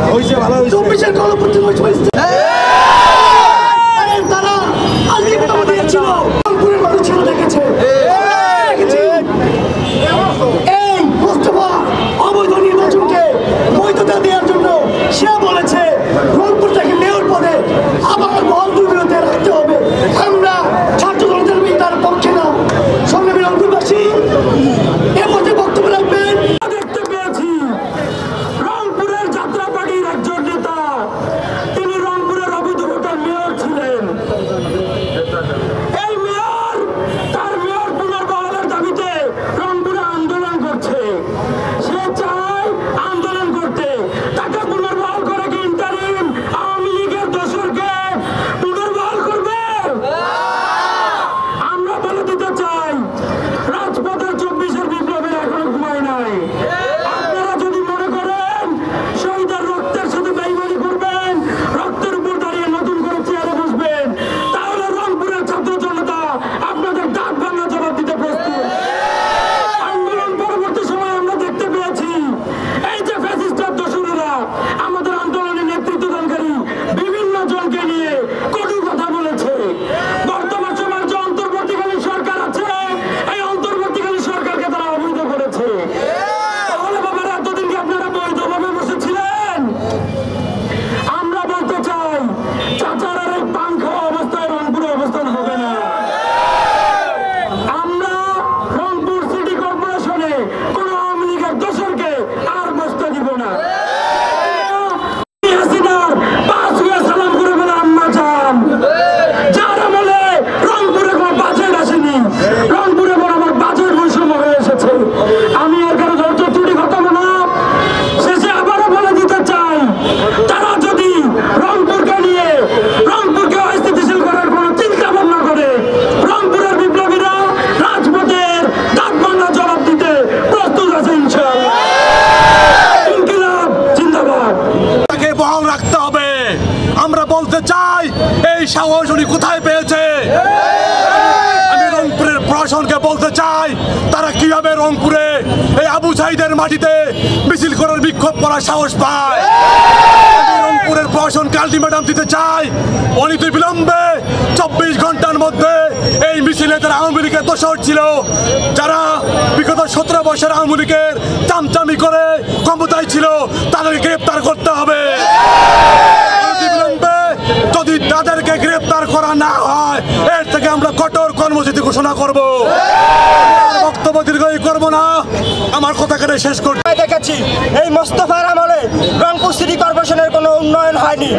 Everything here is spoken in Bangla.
24-এর গণপ্রতিরোধ তারা আলটিমেটাম দিয়েছিল, রংপুরের মানুষ ছিল দেখেছে। এই মোস্তফা অবৈধ নির্বাচনকে বৈধতা দেওয়ার জন্য সে বলেছে রংপুর থেকে মেয়র পদে আবার বল দুর্নীতি রাখতে হবে। আমরা ছাত্র জনতার তার পক্ষে না। সংগ্রামী রংপুরবাসী এ পথে বক্তব্য রাখবেন। দেখতে পেয়েছি রংপুরের যাত্রাবাড়ির একজন নেতা, তিনি রংপুরের অবৈধ ভোটার মেয়র ছিলেন। এই মেয়র তার মেয়র পুনর্বহালের দাবিতে রংপুরে আন্দোলন করছে। সে চায় আন্দোলন করতে, তাকে পুনর্বহাল করে কি ইন্টারিম আওয়ামী লীগের দোসরকে পুনর্বহাল করবে? আমরা বলে দিতে চাই, রাজপথের 24-এর বিপ্লবের এখনো ঘুমায় নাই। আপনারা যদি মনে করেন শহীদের রক্তের সাথে বেইমানি করবেন, রক্তের উপর দাঁড়িয়ে নতুন করে চেয়ারে বসবেন, তাহলে রংপুরের ছাত্র জনতা আপনাদের ডাক ভাঙা জবাব দিতে প্রস্তুত। আন্দোলন পরবর্তী সময় আমরা দেখতে পেয়েছি এই যে ফ্যাসিস্টের দোসরেরা আমাদের আন্দোলনের নেতৃত্ব দানকারী বিভিন্ন জনকে নিয়ে কটু কথা বলেছে। বর্তমান সময়ের যে অন্তর্বর্তীকালীন সরকার আছে, এই অন্তর্বর্তীকালীন সরকারকে তারা অবৈধ করেছে। তাহলে বাবারা এতদিন কি আপনারা বৈধভাবে বসেছিলেন? আমরা বলতে চাই, চাচার এই পান খাওয়া অবস্থায় রংপুরে অবস্থান হবে না। আমরা রংপুর সিটি কর্পোরেশনে কোন আওয়ামী লীগের দোসরকে আর বসতে দিব না। হাসিনার পাঁচ হয়ে সালাম করে বলে আম্মা যান, যার আমলে রংপুরে কোনো বাজেট আসেনি, রংপুরে বরাবর বাজেট বৈষম্য হয়ে এসেছে। আমি এর কারণে ধৈর্য ত্রুটি ঘটাবো না। শেষে আবারও বলে দিতে চাই, তারা যদি রংপুরকে নিয়ে রংপুরকে অস্থিতিশীল করার কোনো চিন্তা ভাবনা করে, রংপুরের বিপ্লবীরা রাজপথের ডাক ভাঙা জবাব দিতে প্রস্তুত আছে ইনশাআল্লাহ। ইনকিলাব জিন্দাবাদ। তাকে বহাল রাখতে হবে। আমরা বলতে চাই, এই সাহস উনি কোথায় পেয়েছে? আমি রংপুরের প্রশাসনকে বলতে চাই, তারা কিভাবে রংপুরে এই আবু সাইদের মাটিতে মিছিল করার বিক্ষোভ করার সাহস পায়। আমি রংপুরের প্রশাসনকে আলটিমেটাম দিতে চাই, অনিত বিলম্বে 24 ঘন্টার মধ্যে এই মিছিলে যারা আওয়ামী লীগের দোসর ছিল, যারা বিগত 17 বছর আওয়ামী লীগের চামচামি করে ক্ষমতায় ছিল, তাদেরকে গ্রেপ্তার করতে হবে। যদি তাদেরকে গ্রেপ্তার করা না হয়, এর থেকে আমরা কঠোর কর্মসূচি ঘোষণা করব। বক্তব্য দীর্ঘই করব না, আমার কথা কেটে শেষ করতে দেখেছি এই মোস্তফার আমলে রংপুর সিটি কর্পোরেশনের কোনো উন্নয়ন হয়নি।